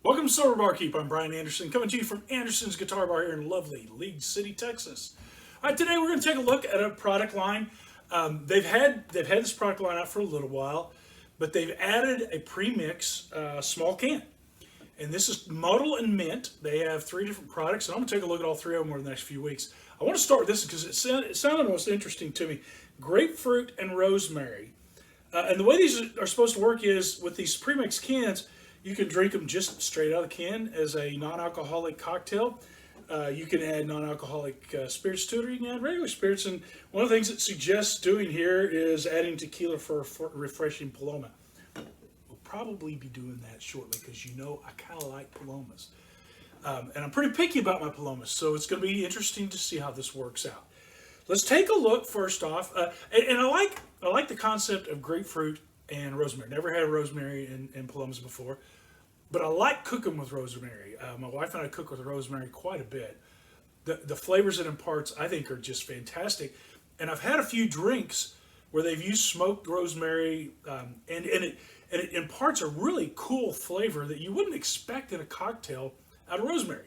Welcome to Sober Barkeep. I'm Brian Anderson, coming to you from Anderson's Guitar Bar here in lovely League City, Texas. All right, today we're going to take a look at a product line. They've had this product line out for a little while, but they've added a premix small can, and this is Muddle Mint. They have three different products, and I'm going to take a look at all three of them over the next few weeks. I want to start with this because it sounded most interesting to me: grapefruit and rosemary. And the way these are supposed to work is with these premix cans. You can drink them just straight out of the can as a non-alcoholic cocktail. You can add non-alcoholic spirits to it, or you can add regular spirits. And one of the things it suggests doing here is adding tequila for a refreshing Paloma. We'll probably be doing that shortly because I kind of like Palomas. And I'm pretty picky about my Palomas, so it's going to be interesting to see how this works out. Let's take a look first off. And I like the concept of grapefruit and rosemary. Never had rosemary and Palomas before, but I like cooking with rosemary. My wife and I cook with rosemary quite a bit. The flavors it imparts, I think, are just fantastic. And I've had a few drinks where they've used smoked rosemary, and it imparts a really cool flavor that you wouldn't expect in a cocktail out of rosemary.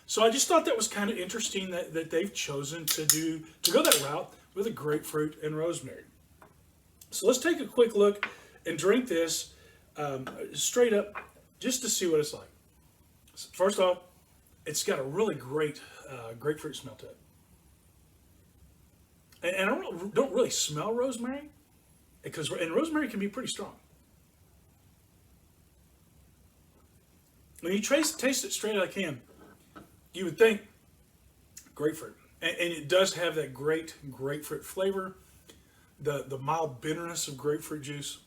So I just thought that was kind of interesting that they've chosen to go that route with a grapefruit and rosemary. So let's take a quick look and drink this straight up just to see what it's like. First off, it's got a really great grapefruit smell to it. And I don't really smell rosemary, and rosemary can be pretty strong. When you taste it straight out of the can, you would think grapefruit. And it does have that great grapefruit flavor, the mild bitterness of grapefruit juice,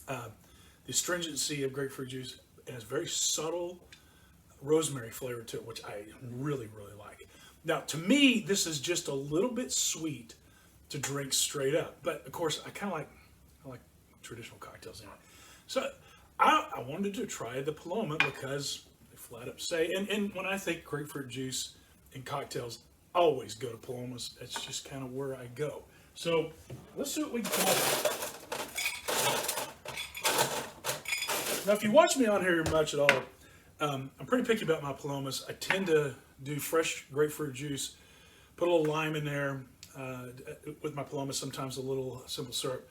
the astringency of grapefruit juice, and it's very subtle rosemary flavor to it, which I really, really like. Now, to me, this is just a little bit sweet to drink straight up, but of course, I like traditional cocktails in it. So I wanted to try the Paloma because they flat up say, and when I think grapefruit juice in cocktails, I always go to Palomas. That's just kind of where I go. So let's see what we can come up with. Now, if you watch me on here much at all, I'm pretty picky about my Palomas. I tend to do fresh grapefruit juice, put a little lime in there, with my Palomas, sometimes a little simple syrup,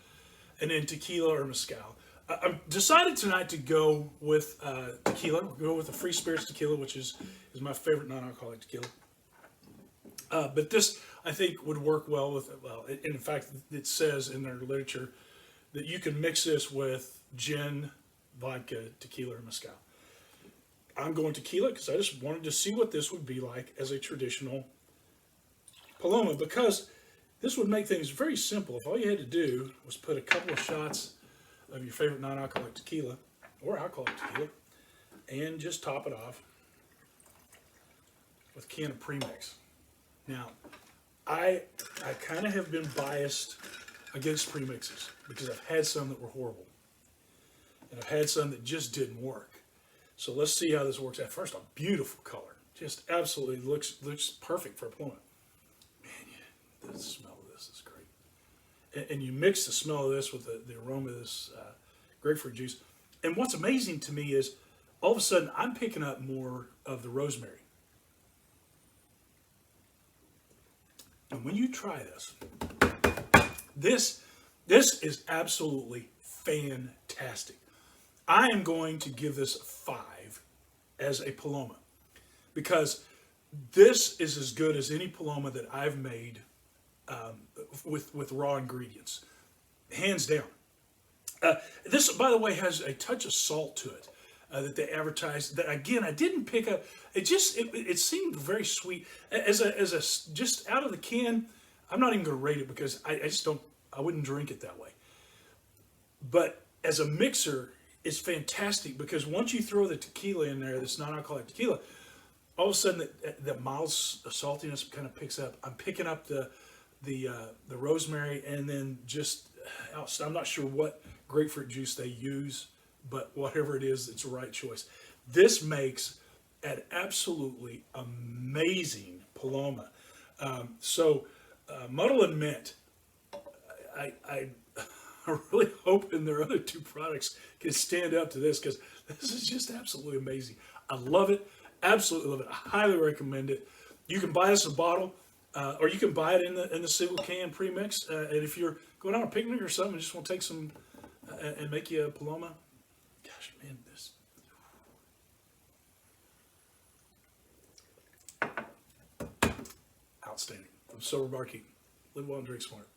and then tequila or mezcal. I've decided tonight to go with tequila. We'll go with the Free Spirits Tequila, which is my favorite non-alcoholic tequila. But this, I think, would work well with, in fact, it says in their literature that you can mix this with gin, vodka, tequila, or mezcal. I'm going tequila because I just wanted to see what this would be like as a traditional Paloma, because this would make things very simple. If all you had to do was put a couple of shots of your favorite non-alcoholic tequila or alcoholic tequila and just top it off with a can of premix. Now, I kind of have been biased against premixes because I've had some that were horrible. And I've had some that just didn't work. So let's see how this works out. First off, beautiful color. Just absolutely looks perfect for a Paloma. Man, the smell of this is great. And you mix the smell of this with the aroma of this grapefruit juice. And what's amazing to me is all of a sudden I'm picking up more of the rosemary. And when you try this is absolutely fantastic. I am going to give this a 5 as a Paloma because this is as good as any Paloma that I've made with raw ingredients, hands down. This, by the way, has a touch of salt to it that they advertise. That again, I didn't pick up. It seemed very sweet as a just out of the can. I'm not even going to rate it because I wouldn't drink it that way. But as a mixer, it's fantastic because once you throw the tequila in there, this non-alcoholic tequila, all of a sudden the mild saltiness kind of picks up. I'm picking up the rosemary, and then just I'm not sure what grapefruit juice they use, but whatever it is, it's the right choice. This makes an absolutely amazing Paloma. So Muddle Mint, I'm really hoping their other two products can stand up to this because this is just absolutely amazing. I love it. Absolutely love it. I highly recommend it. You can buy this in a bottle, or you can buy it in the single can premix. And if you're going on a picnic or something, and just want to take some and make you a Paloma, gosh, man, this outstanding. I'm Sober Barkeep. Live well and drink smart.